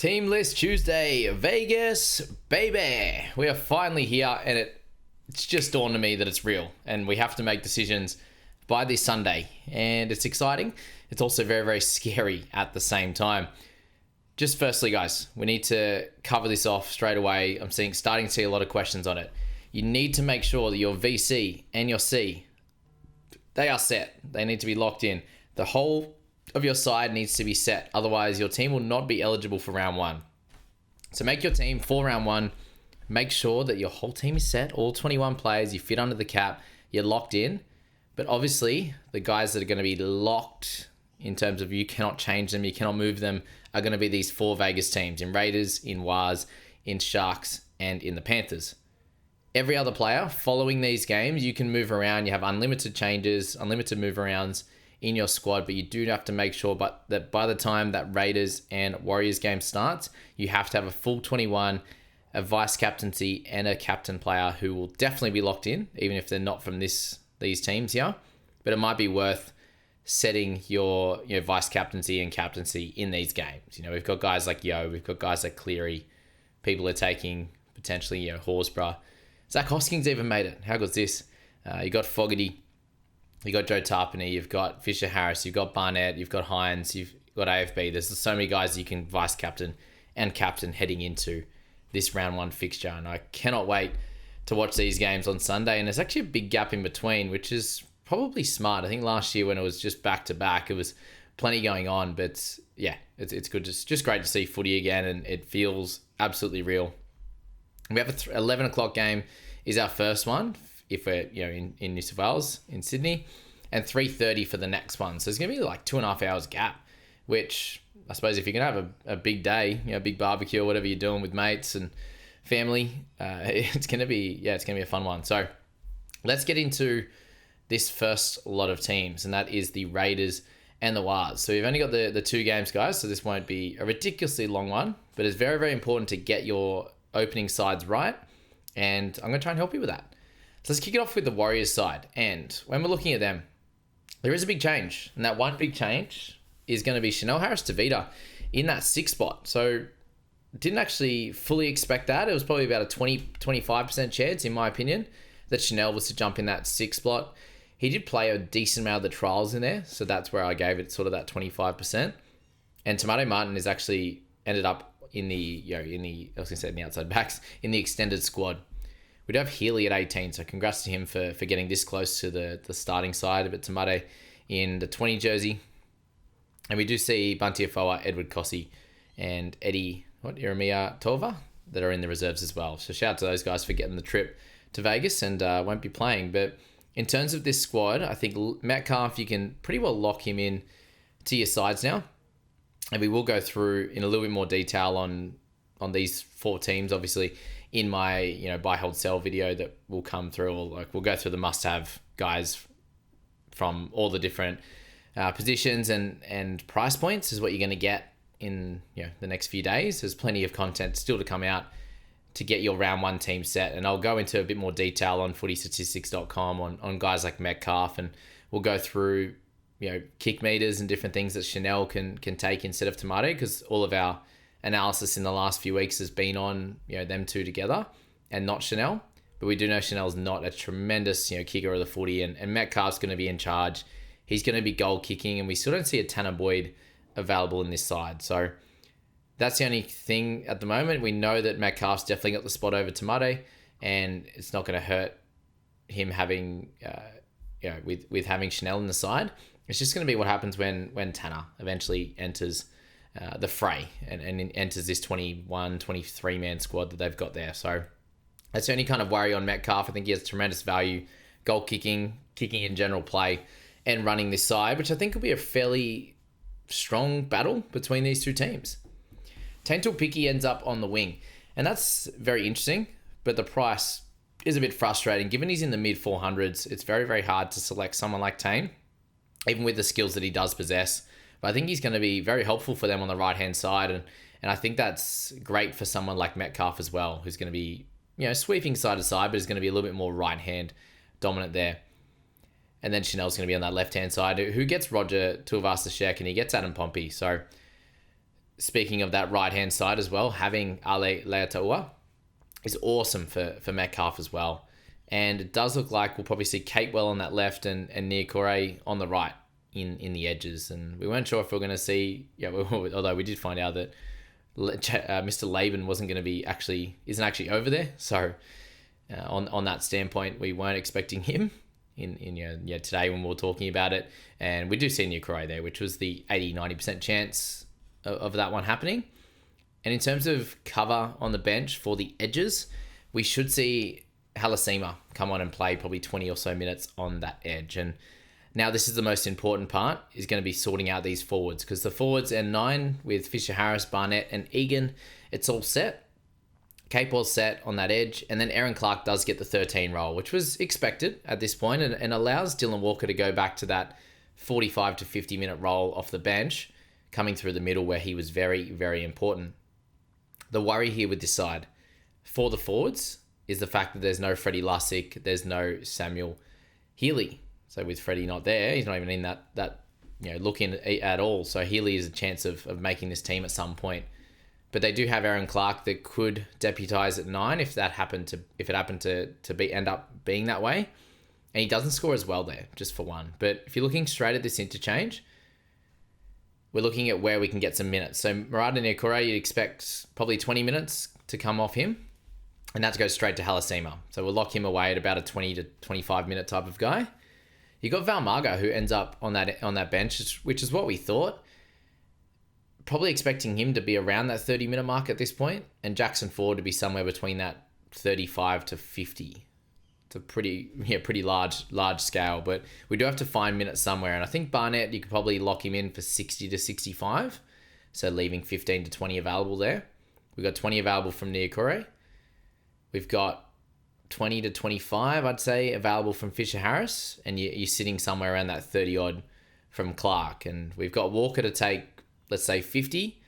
Team List Tuesday, Vegas, baby. We are finally here, and it's just dawned on me that it's real, and we have to make decisions by this Sunday, and it's exciting. It's also very, very scary at the same time. Just firstly, guys, we need to cover this off straight away. Starting to see a lot of questions on it. You need to make sure that your VC and your C, they are set. They need to be locked in. The whole of your side needs to be set. Otherwise, your team will not be eligible for round one. So make your team for round one. Make sure that your whole team is set. All 21 players, you fit under the cap. You're locked in. But obviously, the guys that are going to be locked in terms of you cannot change them, you cannot move them, are going to be these four Vegas teams in Raiders, in Wars, in Sharks, and in the Panthers. Every other player following these games, you can move around. You have unlimited changes, unlimited move arounds in your squad, but you do have to make sure that by the time that Raiders and Warriors game starts, you have to have a full 21, a vice captaincy, and a captain player who will definitely be locked in, even if they're not from these teams here. But it might be worth setting your vice captaincy and captaincy in these games. We've got guys like we've got guys like Cleary. People are taking potentially Horsburgh. Zach Hosking's even made it. How good's this? You got Fogarty. You got Joe Tarpany, you've got Fisher Harris, you've got Barnett, you've got Hines, you've got AFB. There's so many guys you can vice captain and captain heading into this round one fixture. And I cannot wait to watch these games on Sunday. And there's actually a big gap in between, which is probably smart. I think last year when it was just back to back, it was plenty going on. But yeah, it's good. Just great to see footy again, and it feels absolutely real. We have a 11 o'clock game is our first one, if we're in New South Wales, in Sydney, and 3:30 for the next one. So it's going to be like 2.5 hours gap, which I suppose if you're going to have a big day, big barbecue or whatever you're doing with mates and family, it's going to be a fun one. So let's get into this first lot of teams, and that is the Raiders and the Wars. So we've only got the two games, guys, so this won't be a ridiculously long one, but it's very, very important to get your opening sides right, and I'm going to try and help you with that. So let's kick it off with the Warriors side. And when we're looking at them, there is a big change. And that one big change is going to be Chanel Harris-Tavita in that 6th spot. So didn't actually fully expect that. It was probably about a 20-25% chance, in my opinion, that Chanel was to jump in that 6th spot. He did play a decent amount of the trials in there. So that's where I gave it sort of that 25%. And Tomato Martin is actually ended up in the outside backs, in the extended squad. We do have Healy at 18, so congrats to him for getting this close to the starting side. But Tomato in the 20 jersey. And we do see Bunty Afoa, Edward Cossey, and Jeremiah Tova that are in the reserves as well. So shout out to those guys for getting the trip to Vegas and won't be playing. But in terms of this squad, I think Metcalf, you can pretty well lock him in to your sides now. And we will go through in a little bit more detail on these four teams, obviously, in my buy, hold, sell video that will come through. Or we'll go through the must-have guys from all the different positions and price points is what you're going to get in the next few days. There's plenty of content still to come out to get your round one team set, and I'll go into a bit more detail on footystatistics.com on guys like Metcalf, and we'll go through kick meters and different things that Chanel can take instead of Tomato, because all of our analysis in the last few weeks has been on them two together and not Chanel. But we do know Chanel's not a tremendous kicker of the footy, and Metcalf's going to be in charge. He's going to be goal kicking, and we still don't see a Tanner Boyd available in this side. So that's the only thing at the moment. We know that Metcalf's definitely got the spot over Tomato, and it's not going to hurt him having with having Chanel in the side. It's just going to be what happens when Tanner eventually enters the fray and enters this 21, 23 man squad that they've got there. So that's the only kind of worry on Metcalf. I think he has tremendous value, goal kicking in general play, and running this side, which I think will be a fairly strong battle between these two teams. Taintul Picky ends up on the wing, and that's very interesting, but the price is a bit frustrating. Given he's in the mid 400s, it's very, very hard to select someone like Tane, even with the skills that he does possess. But I think he's going to be very helpful for them on the right-hand side. And I think that's great for someone like Metcalf as well, who's going to be, sweeping side to side, but is going to be a little bit more right-hand dominant there. And then Chanel's going to be on that left-hand side, who gets Roger Tuivasa-Sheck, and he gets Adam Pompey. So speaking of that right-hand side as well, having Ale Leataua is awesome for Metcalf as well. And it does look like we'll probably see Capewell on that left and Niokore on the right in the edges. And we weren't sure if we were going to see, although we did find out that Mr. Laban isn't actually over there. So on that standpoint, we weren't expecting him in today when we were talking about it. And we do see Niokore there, which was the 80-90% chance of that one happening. And in terms of cover on the bench for the edges, we should see Halasima come on and play probably 20 or so minutes on that edge. And now this is the most important part, is going to be sorting out these forwards, because the forwards and 9 with Fisher Harris, Barnett and Egan, it's all set. Capewell's set on that edge, and then Aaron Clark does get the 13 role, which was expected at this point, and allows Dylan Walker to go back to that 45 to 50 minute role off the bench, coming through the middle where he was very, very important. The worry here with this side for the forwards is the fact that there's no Freddie Lussick, there's no Samuel Healy. So with Freddie not there, he's not even in that look in at all. So Healy is a chance of making this team at some point. But they do have Aaron Clark that could deputise at 9 if it happened to end up being that way. And he doesn't score as well there, just for one. But if you're looking straight at this interchange, we're looking at where we can get some minutes. So Murata Niokore, you'd expect probably 20 minutes to come off him. And that goes straight to Halasima. So we'll lock him away at about a 20 to 25 minute type of guy. You got Valmarga, who ends up on that bench, which is what we thought. Probably expecting him to be around that 30 minute mark at this point, and Jackson Ford to be somewhere between that 35 to 50. It's a pretty large scale, but we do have to find minutes somewhere. And I think Barnett, you could probably lock him in for 60 to 65. So leaving 15 to 20 available there. We've got 20 available from Niokore. We've got 20 to 25, I'd say, available from Fisher Harris, and you're sitting somewhere around that 30 odd from Clark. And we've got Walker to take, let's say, 50.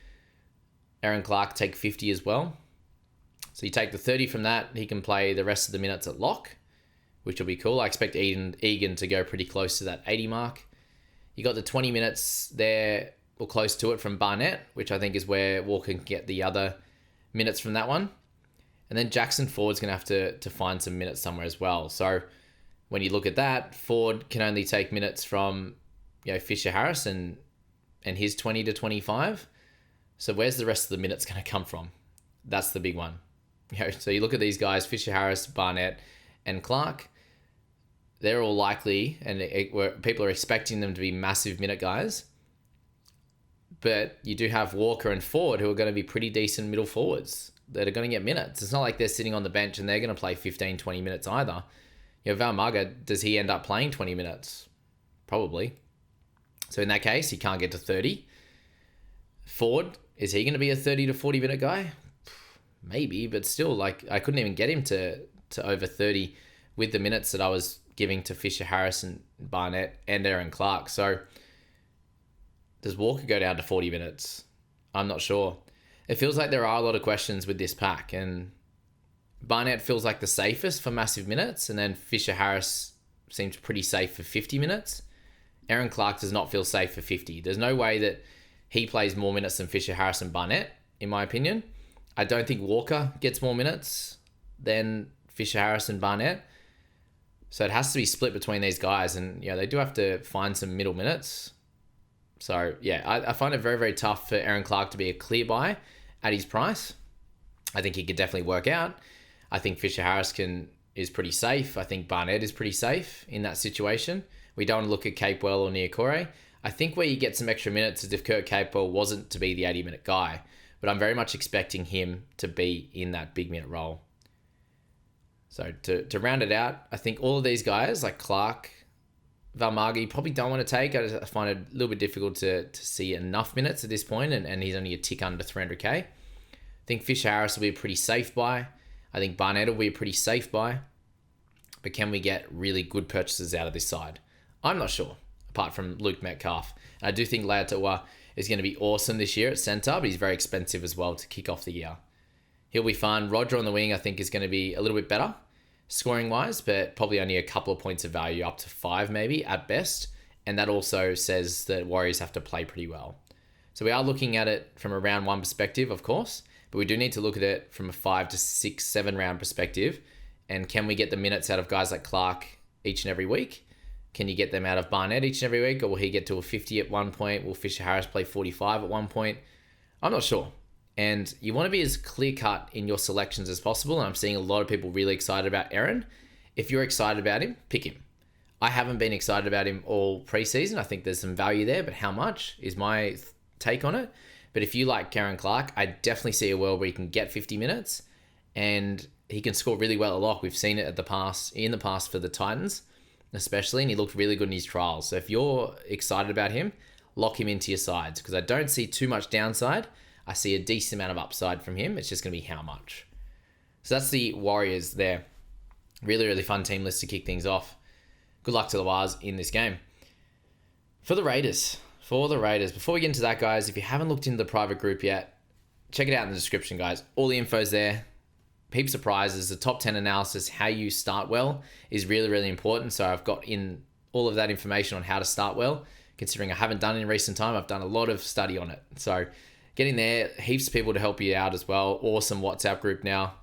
Aaron Clark take 50 as well. So you take the 30 from that, he can play the rest of the minutes at lock, which will be cool. I expect Egan to go pretty close to that 80 mark. You got the 20 minutes there, or close to it, from Barnett, which I think is where Walker can get the other minutes from that one. And then Jackson Ford's going to have to find some minutes somewhere as well. So when you look at that, Ford can only take minutes from Fisher Harris and his 20 to 25. So where's the rest of the minutes going to come from? That's the big one. So you look at these guys, Fisher Harris, Barnett and Clark. They're all likely, and people are expecting them to be massive minute guys. But you do have Walker and Ford, who are going to be pretty decent middle forwards that are going to get minutes. It's not like they're sitting on the bench and they're going to play 15, 20 minutes either. Valmarga, does he end up playing 20 minutes? Probably. So in that case, he can't get to 30. Ford, is he going to be a 30 to 40 minute guy? Maybe, but still, I couldn't even get him to over 30 with the minutes that I was giving to Fisher Harris and Barnett and Aaron Clark. So does Walker go down to 40 minutes? I'm not sure. It feels like there are a lot of questions with this pack, and Barnett feels like the safest for massive minutes, and then Fisher Harris seems pretty safe for 50 minutes. Aaron Clark does not feel safe for 50. There's no way that he plays more minutes than Fisher Harris and Barnett, in my opinion. I don't think Walker gets more minutes than Fisher Harris and Barnett. So it has to be split between these guys, and they do have to find some middle minutes. So I find it very, very tough for Aaron Clark to be a clear buy at his price. I think he could definitely work out. I think Fisher Harris is pretty safe. I think Barnett is pretty safe in that situation. We don't want to look at Capewell or Niokore. I think where you get some extra minutes is if Kurt Capewell wasn't to be the 80-minute guy. But I'm very much expecting him to be in that big minute role. So to round it out, I think all of these guys, like Clark, Valmarga, you probably don't want to take. I find it a little bit difficult to see enough minutes at this point, and he's only a tick under 300k. I think Fisher Harris will be a pretty safe buy. I think Barnett will be a pretty safe buy. But can we get really good purchases out of this side? I'm not sure, apart from Luke Metcalf. And I do think Leataua is going to be awesome this year at centre, but he's very expensive as well to kick off the year. He'll be fun. Roger on the wing, I think, is going to be a little bit better scoring-wise, but probably only a couple of points of value, up to 5 maybe at best. And that also says that Warriors have to play pretty well. So we are looking at it from a round 1 perspective, of course, but we do need to look at it from a 5 to 6, 7 round perspective. And can we get the minutes out of guys like Clark each and every week? Can you get them out of Barnett each and every week? Or will he get to a 50 at one point? Will Fisher Harris play 45 at one point? I'm not sure. And you want to be as clear-cut in your selections as possible. And I'm seeing a lot of people really excited about Aaron. If you're excited about him, pick him. I haven't been excited about him all preseason. I think there's some value there, but how much is my take on it? But if you like Karen Clark, I definitely see a world where he can get 50 minutes and he can score really well at lock. We've seen it in the past for the Titans, especially, and he looked really good in his trials. So if you're excited about him, lock him into your sides because I don't see too much downside. I see a decent amount of upside from him. It's just going to be how much. So that's the Warriors there. Really, really fun team list to kick things off. Good luck to the Wars in this game. For the Raiders, before we get into that, guys, if you haven't looked into the private group yet, check it out in the description, guys. All the info's there. Heaps of prizes. The top 10 analysis, how you start well, is really, really important. So I've got in all of that information on how to start well. Considering I haven't done it in recent time, I've done a lot of study on it. So getting there, heaps of people to help you out as well. Awesome WhatsApp group now.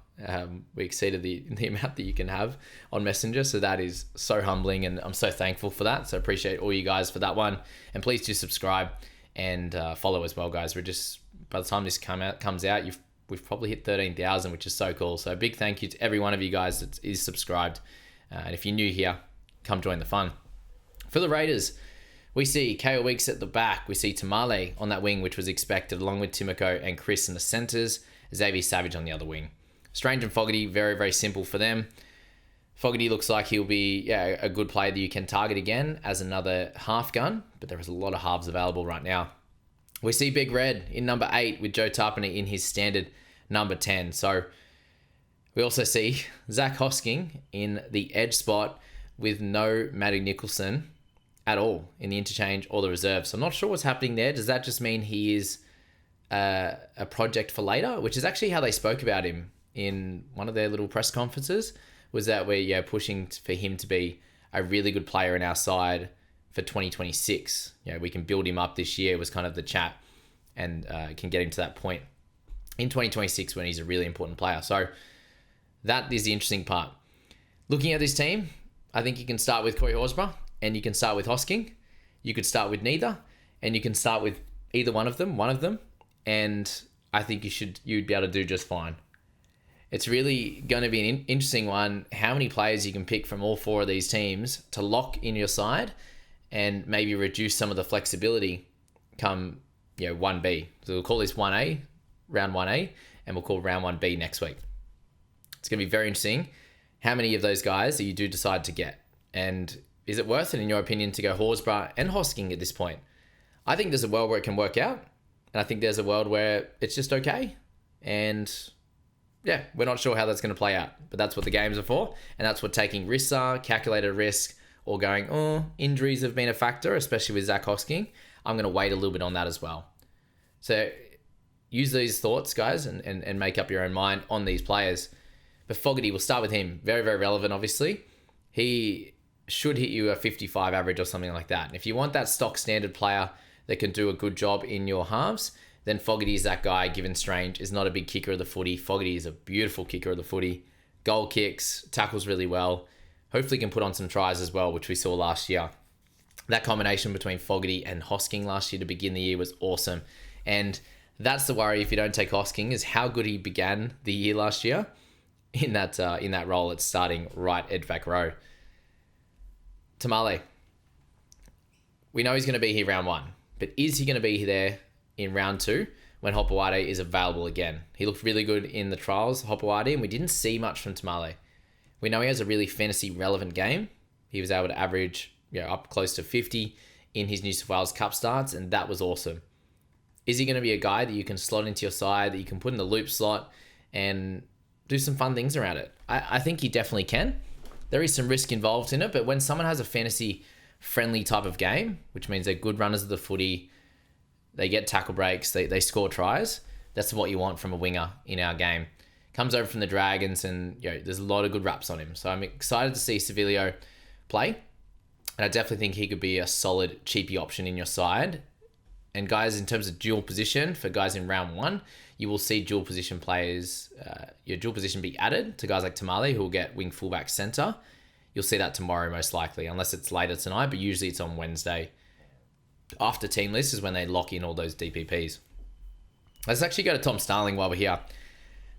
We exceeded the amount that you can have on Messenger. So that is so humbling and I'm so thankful for that. So appreciate all you guys for that one. And please do subscribe and follow as well, guys. We're just, by the time this comes out, we've probably hit 13,000, which is so cool. So a big thank you to every one of you guys that is subscribed. And if you're new here, come join the fun. For the Raiders, we see Kale Weeks at the back. We see Tamale on that wing, which was expected, along with Timoko and Chris in the centers. Xavier Savage on the other wing. Strange and Fogarty, very, very simple for them. Fogarty looks like he'll be a good player that you can target again as another half gun, but there is a lot of halves available right now. We see Big Red in number 8 with Joe Tarpany in his standard number 10. So we also see Zach Hosking in the edge spot with no Matty Nicholson at all in the interchange or the reserve. So I'm not sure what's happening there. Does that just mean he is a project for later? Which is actually how they spoke about him in one of their little press conferences, was that we're pushing for him to be a really good player in our side for 2026. We can build him up this year was kind of the chat and can get him to that point in 2026 when he's a really important player. So that is the interesting part. Looking at this team, I think you can start with Corey Horsburgh and you can start with Hosking. You could start with neither and you can start with either one of them. And I think you'd be able to do just fine. It's really going to be an interesting one, how many players you can pick from all 4 of these teams to lock in your side and maybe reduce some of the flexibility come 1B. So we'll call this 1A, round 1A, and we'll call round 1B next week. It's going to be very interesting how many of those guys that you do decide to get. And is it worth it, in your opinion, to go Horsburgh and Hosking at this point? I think there's a world where it can work out. And I think there's a world where it's just okay. And yeah, we're not sure how that's going to play out, but that's what the games are for. And that's what taking risks are, calculated risk, or going, injuries have been a factor, especially with Zach Hosking. I'm going to wait a little bit on that as well. So use these thoughts, guys, and make up your own mind on these players. But Fogarty, we'll start with him. Very, very relevant, obviously. He should hit you a 55 average or something like that. And if you want that stock standard player that can do a good job in your halves, then Fogarty is that guy, given Strange is not a big kicker of the footy. Fogarty is a beautiful kicker of the footy. Goal kicks, tackles really well. Hopefully can put on some tries as well, which we saw last year. That combination between Fogarty and Hosking last year to begin the year was awesome. And that's the worry if you don't take Hosking, is how good he began the year last year in that role at starting right edge back row. Tamale. We know he's going to be here round 1, but is he going to be there in round 2 when Hopewade is available again? He looked really good in the trials, Hopewade, and we didn't see much from Tamale. We know he has a really fantasy relevant game. He was able to average up close to 50 in his New South Wales Cup starts, and that was awesome. Is he going to be a guy that you can slot into your side, that you can put in the loop slot and do some fun things around it? I think he definitely can. There is some risk involved in it, but when someone has a fantasy friendly type of game, which means they're good runners of the footy, they get tackle breaks, they score tries, that's what you want from a winger in our game. Comes over from the Dragons and there's a lot of good raps on him. So I'm excited to see Sevilio play. And I definitely think he could be a solid cheapy option in your side And guys, in terms of dual position, for guys in round 1, you will see dual position players, your dual position be added to guys like Tamale, who will get wing fullback center. You'll see that tomorrow most likely, unless it's later tonight, but usually it's on Wednesday. After team list is when they lock in all those DPPs. Let's actually go to Tom Starling while we're here.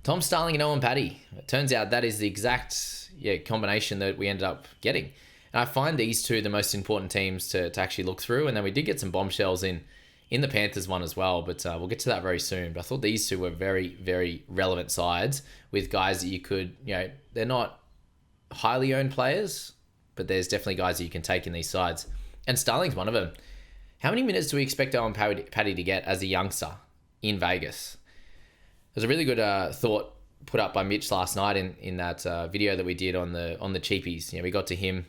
Tom Starling and Owen Paddy. It turns out that is the exact combination that we ended up getting. And I find these two the most important teams to actually look through. And then we did get some bombshells in the Panthers one as well, but we'll get to that very soon. But I thought these two were very, very relevant sides with guys that you could, they're not highly owned players, but there's definitely guys that you can take in these sides. And Starling's one of them. How many minutes do we expect Owen Paddy to get as a youngster in Vegas? There's a really good thought put up by Mitch last night in that video that we did on the cheapies. We got to him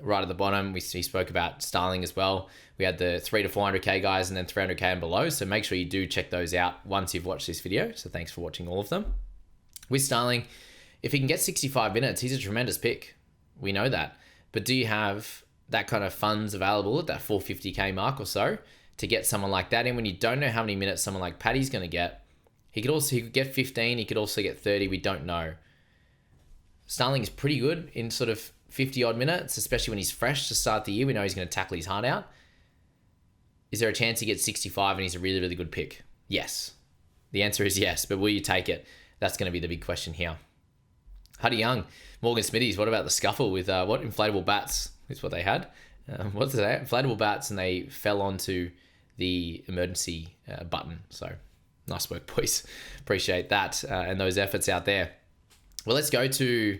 right at the bottom. He spoke about Starling as well. We had the 3 to 400k guys and then 300k and below. So make sure you do check those out once you've watched this video. So thanks for watching all of them. With Starling, if he can get 65 minutes, he's a tremendous pick. We know that. But do you have that kind of funds available at that 450k mark or so to get someone like that in when you don't know how many minutes someone like Paddy's going to get? He could get 15. He could also get 30. We don't know. Starling is pretty good in sort of 50 odd minutes, especially when he's fresh to start the year. We know he's going to tackle his heart out. Is there a chance he gets 65 and he's a really, really good pick? Yes. The answer is yes, but will you take it? That's going to be the big question here. Huddy Young, Morgan Smithies, what about the scuffle with what inflatable bats is what they had? What's that? Inflatable bats, and they fell onto the emergency button. So nice work, boys. Appreciate that and those efforts out there. Well, let's go to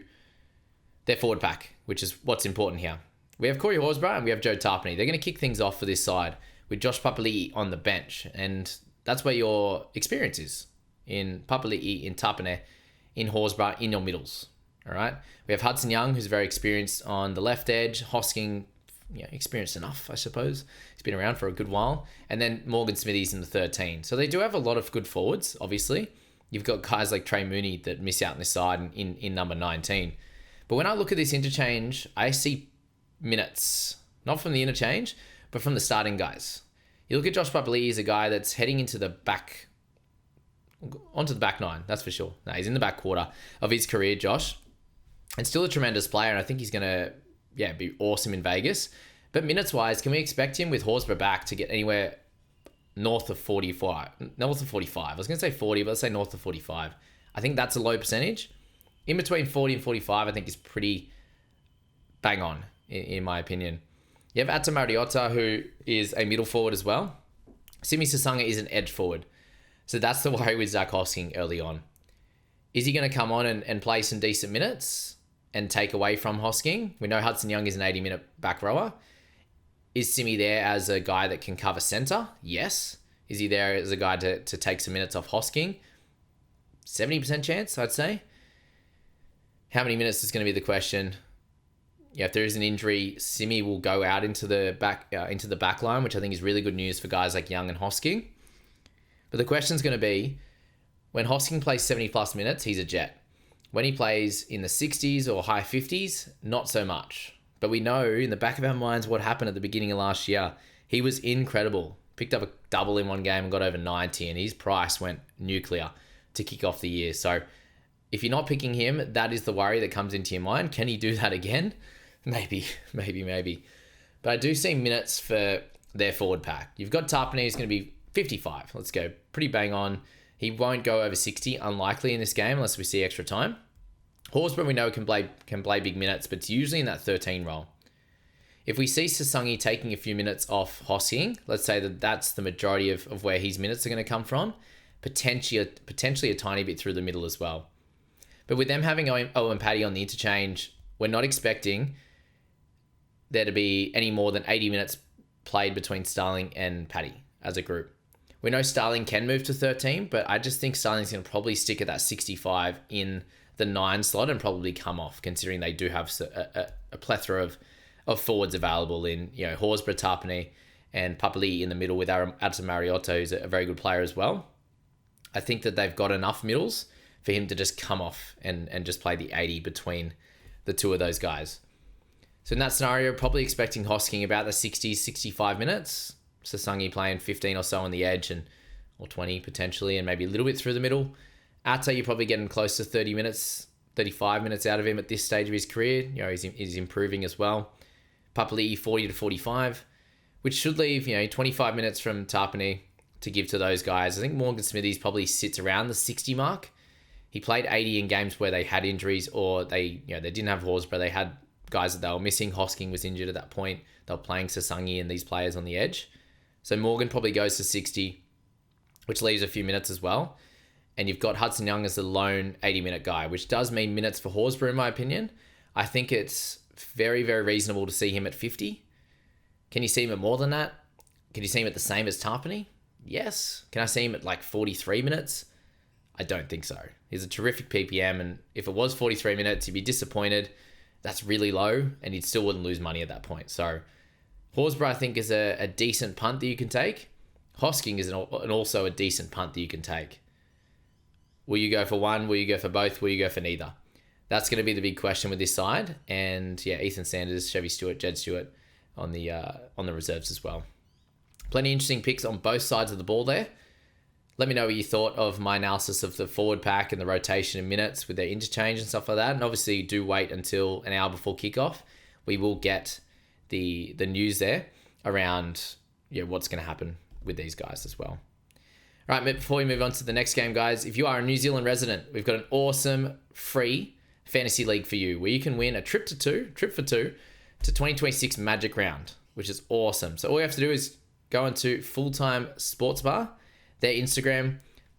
their forward pack, which is what's important here. We have Corey Horsburgh and we have Joe Tarpany. They're going to kick things off for this side with Josh Papali'i on the bench. And that's where your experience is, in Papali'i, in Tarpany, in Horsburgh, in your middles. All right. We have Hudson Young, who's very experienced on the left edge. Hosking, experienced enough, I suppose. He's been around for a good while. And then Morgan Smithies in the 13. So they do have a lot of good forwards, obviously. You've got guys like Trey Mooney that miss out on this side in number 19. But when I look at this interchange, I see minutes, not from the interchange, but from the starting guys. You look at Josh Papali'i, he's a guy that's heading into onto the back 9, that's for sure. No, he's in the back quarter of his career, Josh. And still a tremendous player, and I think he's going to be awesome in Vegas. But minutes-wise, can we expect him with Horsburgh back to get anywhere north of 45? North of 45. I was going to say 40, but let's say north of 45. I think that's a low percentage. In between 40 and 45, I think is pretty bang on, in my opinion. You have Ata Mariota, who is a middle forward as well. Simi Sasanga is an edge forward. So that's the worry with Zach Hosking early on. Is he going to come on and play some decent minutes and take away from Hosking? We know Hudson Young is an 80-minute back rower. Is Simi there as a guy that can cover center? Yes. Is he there as a guy to take some minutes off Hosking? 70% chance, I'd say. How many minutes is going to be the question. If there is an injury, Simi will go out into the back line, which I think is really good news for guys like Young and Hosking. But the question is going to be, when Hosking plays 70+ minutes, he's a jet. When he plays in the 60s or high 50s, not so much. But we know in the back of our minds what happened at the beginning of last year. He was incredible. Picked up a double in one game and got over 90, and his price went nuclear to kick off the year. So if you're not picking him, that is the worry that comes into your mind. Can he do that again? Maybe. But I do see minutes for their forward pack. You've got Tarpany, who's going to be 55. Let's go. Pretty bang on. He won't go over 60, unlikely in this game, unless we see extra time. Horsburgh, we know, can play big minutes, but it's usually in that 13 role. If we see Sasangi taking a few minutes off Hosking, let's say that that's the majority of where his minutes are going to come from, potentially a tiny bit through the middle as well. But with them having Owen Paddy on the interchange, we're not expecting there to be any more than 80 minutes played between Starling and Paddy as a group. We know Starling can move to 13, but I just think Starling's going to probably stick at that 65 in the 9 slot and probably come off, considering they do have a plethora of forwards available in Horsburgh, Tarpany, and Papali'i in the middle with Ata Mariota, who's a very good player as well. I think that they've got enough middles for him to just come off and just play the 80 between the two of those guys. So in that scenario, probably expecting Hosking about the 60, 65 minutes. Sasangi playing 15 or so on the edge or 20 potentially, and maybe a little bit through the middle. Atta, you're probably getting close to 30 minutes, 35 minutes out of him at this stage of his career. He's improving as well. Papali'i 40 to 45, which should leave 25 minutes from Tapine to give to those guys. I think Morgan Smithies probably sits around the 60 mark. He played 80 in games where they had injuries, or they didn't have Horsburgh. They had guys that they were missing. Hosking was injured at that point. They were playing Sasangi and these players on the edge. So Morgan probably goes to 60, which leaves a few minutes as well. And you've got Hudson Young as the lone 80-minute guy, which does mean minutes for Horsburgh, in my opinion. I think it's very, very reasonable to see him at 50. Can you see him at more than that? Can you see him at the same as Tarpany? Yes. Can I see him at like 43 minutes? I don't think so. He's a terrific PPM, and if it was 43 minutes, you'd be disappointed. That's really low, and you still wouldn't lose money at that point. So Horsburgh, I think, is a decent punt that you can take. Hosking is also a decent punt that you can take. Will you go for one? Will you go for both? Will you go for neither? That's going to be the big question with this side. And yeah, Ethan Sanders, Chevy Stewart, Jed Stewart on the reserves as well. Plenty of interesting picks on both sides of the ball there. Let me know what you thought of my analysis of the forward pack and the rotation in minutes with their interchange and stuff like that. And obviously do wait until an hour before kickoff. We will get the news there around what's going to happen with these guys as well. All right, before we move on to the next game, guys, if you are a New Zealand resident, we've got an awesome free fantasy league for you where you can win a trip for two to 2026 Magic Round, which is awesome. So all you have to do is go into Full-Time Sports Bar, their Instagram,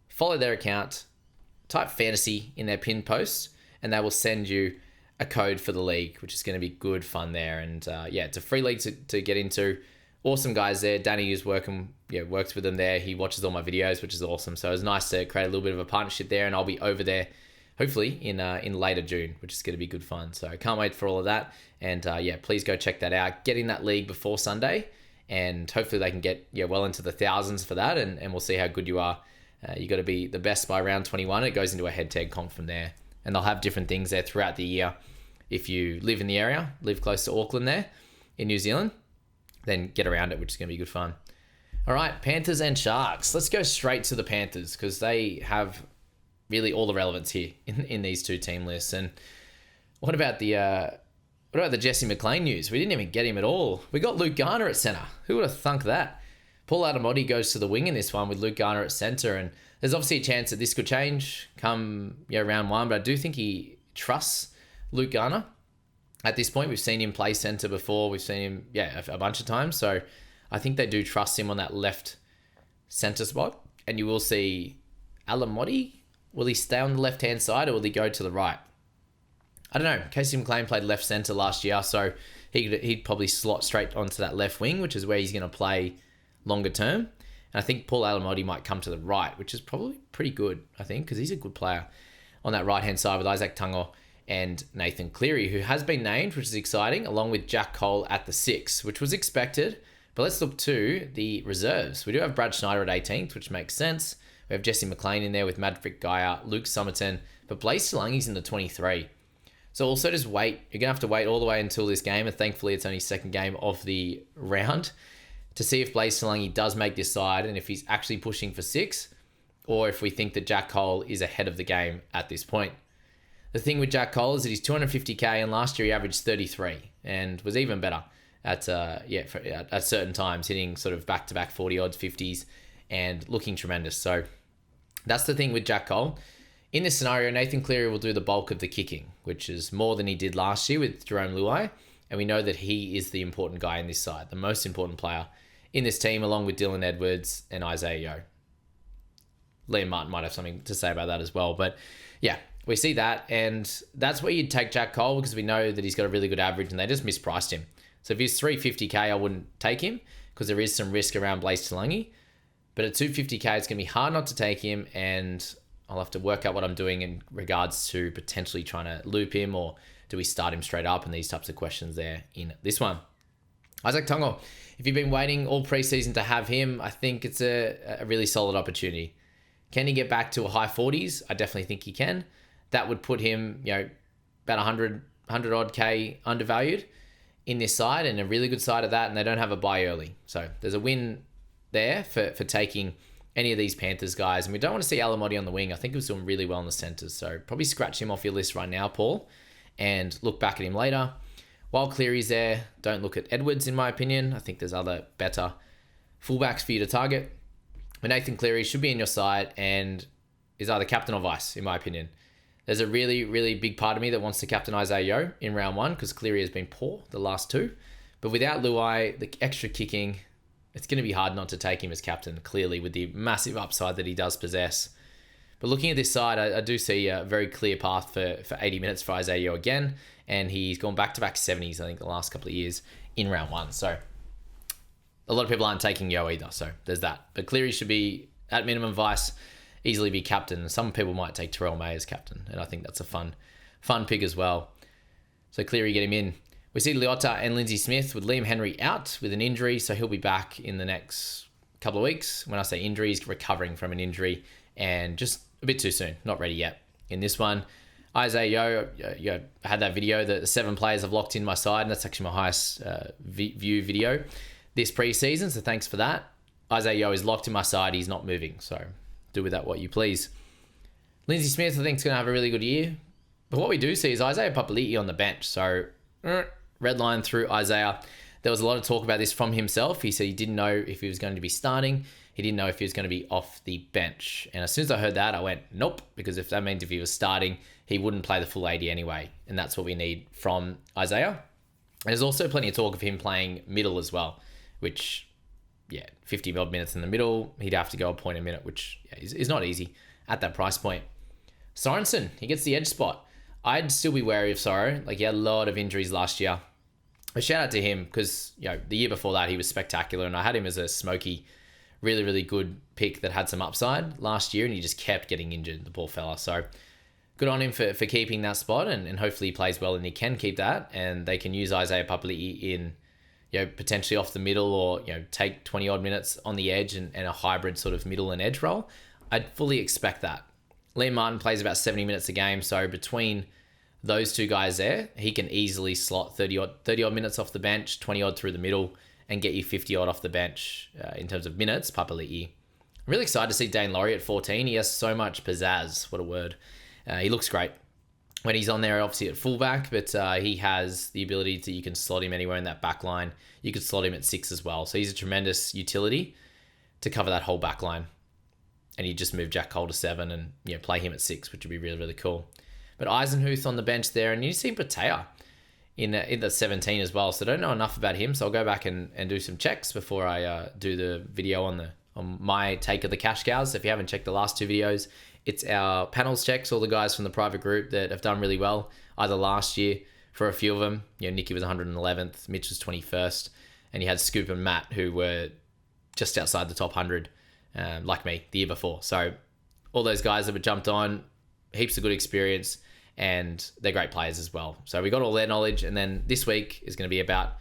follow their account, type fantasy in their pinned post, and they will send you a code for the league, which is going to be good fun there. And it's a free league to get into. Awesome guys there. Danny, who's works with them there. He watches all my videos, which is awesome. So it was nice to create a little bit of a partnership there, and I'll be over there hopefully in later June, which is going to be good fun. So I can't wait for all of that. And please go check that out. Get in that league before Sunday, and hopefully they can get well into the thousands for that, and we'll see how good you are. You got to be the best by round 21. It goes into a head-to-head comp from there, and they'll have different things there throughout the year. If you live in the area, live close to Auckland there in New Zealand, then get around it, which is going to be good fun. All right, Panthers and Sharks. Let's go straight to the Panthers because they have really all the relevance here in these two team lists. And what about the Jesse McLean news? We didn't even get him at all. We got Luke Garner at centre. Who would have thunk that? Paul Adamotti goes to the wing in this one with Luke Garner at centre, and there's obviously a chance that this could change come round one, but I do think he trusts Luke Garner. At this point, we've seen him play centre before. We've seen him, a bunch of times. So I think they do trust him on that left centre spot. And you will see Alamotti. Will he stay on the left-hand side or will he go to the right? I don't know. Casey McLean played left centre last year, so he'd probably slot straight onto that left wing, which is where he's going to play longer term. And I think Paul Alamotti might come to the right, which is probably pretty good, I think, because he's a good player on that right-hand side with Isaac Tungo and Nathan Cleary, who has been named, which is exciting, along with Jack Cole at the 6, which was expected. But let's look to the reserves. We do have Brad Schneider at 18th, which makes sense. We have Jesse McLean in there with Madfrick Geyer, Luke Somerton, but Blaze Talangi's in the 23. So also just wait. You're going to have to wait all the way until this game, and thankfully it's only second game of the round, to see if Blaze Talangi does make this side and if he's actually pushing for 6, or if we think that Jack Cole is ahead of the game at this point. The thing with Jack Cole is that he's 250k, and last year he averaged 33 and was even better at certain times, hitting sort of back-to-back 40 odds, 50s, and looking tremendous. So that's the thing with Jack Cole. In this scenario, Nathan Cleary will do the bulk of the kicking, which is more than he did last year with Jerome Luai, and we know that he is the important guy in this side, the most important player in this team, along with Dylan Edwards and Isaiah Yeo. Liam Martin might have something to say about that as well, but yeah, we see that, and that's where you'd take Jack Cole because we know that he's got a really good average and they just mispriced him. So if he's 350k, I wouldn't take him because there is some risk around Blaze Talangi. But at 250k, it's going to be hard not to take him, and I'll have to work out what I'm doing in regards to potentially trying to loop him, or do we start him straight up, and these types of questions there in this one. Isaac Tungo, if you've been waiting all preseason to have him, I think it's a really solid opportunity. Can he get back to a high 40s? I definitely think he can. That would put him, about 100 odd K undervalued in this side, and a really good side of that, and they don't have a buy early. So there's a win there for taking any of these Panthers guys. And we don't want to see Alamotti on the wing. I think he was doing really well in the centres. So probably scratch him off your list right now, Paul, and look back at him later. While Cleary's there, don't look at Edwards, in my opinion. I think there's other better fullbacks for you to target. But Nathan Cleary should be in your side and is either captain or vice, in my opinion. There's a really, really big part of me that wants to captain Isaiah Yeo in round 1 because Cleary has been poor the last 2. But without Luai, the extra kicking, it's going to be hard not to take him as captain, clearly, with the massive upside that he does possess. But looking at this side, I do see a very clear path for 80 minutes for Isaiah Yeo again. And he's gone back-to-back 70s, I think, the last couple of years in round 1. So a lot of people aren't taking Yeo either, so there's that. But Cleary should be, at minimum, vice, easily be captain. Some people might take Terrell May as captain, and I think that's a fun pick as well. So Cleary, get him in. We see Liotta and Lindsay Smith with Liam Henry out with an injury, so he'll be back in the next couple of weeks. When I say injury, he's recovering from an injury and just a bit too soon, not ready yet. In this one, Isaiah Yeo, I had that video, the 7 players I've locked in my side, and that's actually my highest view video this preseason, so thanks for that. Isaiah Yeo is locked in my side, he's not moving, so do with that what you please. Lindsay Smith, I think, is going to have a really good year, but what we do see is Isaiah Papali'i on the bench, so red line through Isaiah. There was a lot of talk about this from himself. He said he didn't know if he was going to be starting. He didn't know if he was going to be off the bench. And as soon as I heard that, I went, nope, because if that means if he was starting, he wouldn't play the full 80 anyway. And that's what we need from Isaiah. And there's also plenty of talk of him playing middle as well, which, 50 odd minutes in the middle, he'd have to go a point a minute, which is not easy at that price point. Sorensen, he gets the edge spot. I'd still be wary of Sorrow. Like, he had a lot of injuries last year. But shout out to him because, the year before that, he was spectacular. And I had him as a smoky, really, really good pick that had some upside last year. And he just kept getting injured, the poor fella. So good on him for keeping that spot. And hopefully he plays well and he can keep that. And they can use Isaiah Papali'i in, potentially off the middle or, take 20 odd minutes on the edge and a hybrid sort of middle and edge role. I'd fully expect that. Liam Martin plays about 70 minutes a game. So between those two guys there, he can easily slot 30 odd minutes off the bench, 20 odd through the middle, and get you 50 odd off the bench in terms of minutes. Papali'i. I'm really excited to see Dane Laurie at 14. He has so much pizzazz. What a word. He looks great when he's on there, obviously at fullback, but he has the ability you can slot him anywhere in that back line. You could slot him at 6 as well. So he's a tremendous utility to cover that whole back line. And you just move Jack Cole to 7 and play him at 6, which would be really, really cool. But Eisenhuth on the bench there, and you see Patea in the 17 as well. So I don't know enough about him, so I'll go back and do some checks before I do the video on my take of the cash cows. So if you haven't checked the last 2 videos, it's our panels checks, all the guys from the private group that have done really well, either last year for a few of them. Nicky was 111th, Mitch was 21st, and you had Scoop and Matt who were just outside the top 100, like me, the year before. So all those guys that were jumped on, heaps of good experience, and they're great players as well. So we got all their knowledge, and then this week is going to be about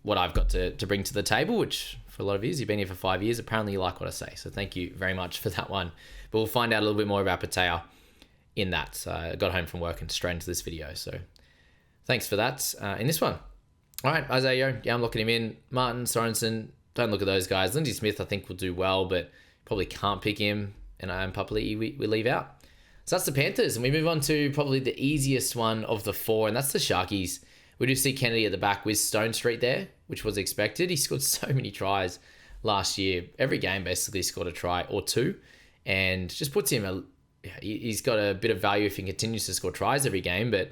what I've got to bring to the table, which for a lot of you, you've been here for 5 years. Apparently you like what I say, so thank you very much for that one. But we'll find out a little bit more about Patea in that. So I got home from work and straight into this video, so thanks for that in this one. All right, Isaiah, I'm locking him in. Martin, Sorensen, don't look at those guys. Lindsay Smith, I think, will do well, but probably can't pick him. And I am Papali'i, we leave out. So that's the Panthers, and we move on to probably the easiest one of the 4, and that's the Sharkies. We do see Kennedy at the back with Stone Street there, which was expected. He scored so many tries last year. Every game basically scored a try or 2, and just puts him he's got a bit of value if he continues to score tries every game, but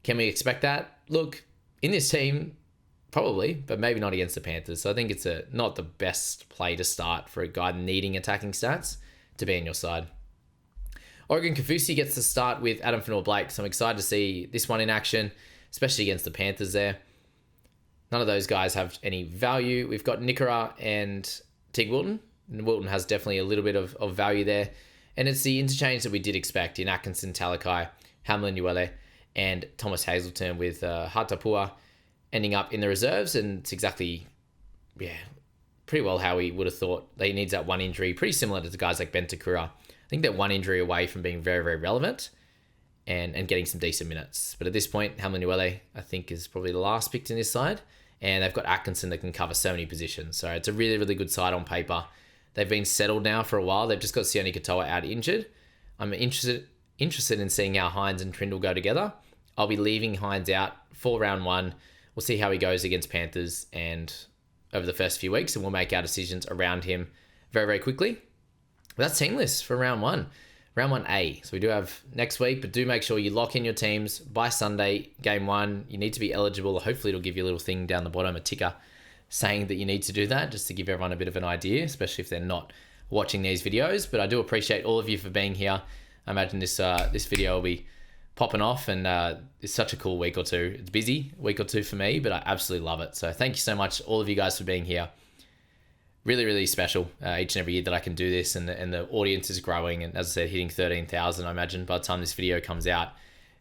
can we expect that? Look, in this team, probably, but maybe not against the Panthers. So I think it's not the best play to start for a guy needing attacking stats to be on your side. Oregon Kaufusi gets to start with Adam Fanua-Blake, so I'm excited to see this one in action, especially against the Panthers there. None of those guys have any value. We've got Nikora and Tig Wilton, and Wilton has definitely a little bit of value there. And it's the interchange that we did expect in Atkinson, Talakai, Hamlin, Uele, and Thomas Hazelton with Hatapua ending up in the reserves, and it's exactly, pretty well how we would have thought. He needs that one injury, pretty similar to the guys like Ben Takura. I think they're one injury away from being very, very relevant and getting some decent minutes. But at this point, Hamlin Uele, I think, is probably the last picked in this side. and they've got Atkinson that can cover so many positions. So it's a really, really good side on paper. They've been settled now for a while. They've just got Sione Katoa out injured. I'm interested in seeing how Hines and Trindle go together. I'll be leaving Hines out for round 1. We'll see how he goes against Panthers and over the first few weeks, and we'll make our decisions around him very, very quickly. But that's team list for round 1. Round 1A. So we do have next week, but do make sure you lock in your teams by Sunday, game 1. You need to be eligible. Hopefully it'll give you a little thing down the bottom, a ticker, saying that you need to do that, just to give everyone a bit of an idea, especially if they're not watching these videos. But I do appreciate all of you for being here. I imagine this video will be popping off, and it's such a cool week or two. It's busy week or two for me, but I absolutely love it. So thank you so much, all of you guys, for being here. Really, really special each and every year that I can do this, and the audience is growing. And as I said, hitting 13,000, I imagine, by the time this video comes out,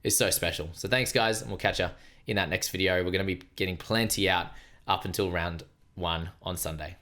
is so special. So thanks, guys, and we'll catch you in that next video. We're going to be getting plenty out up until round 1 on Sunday.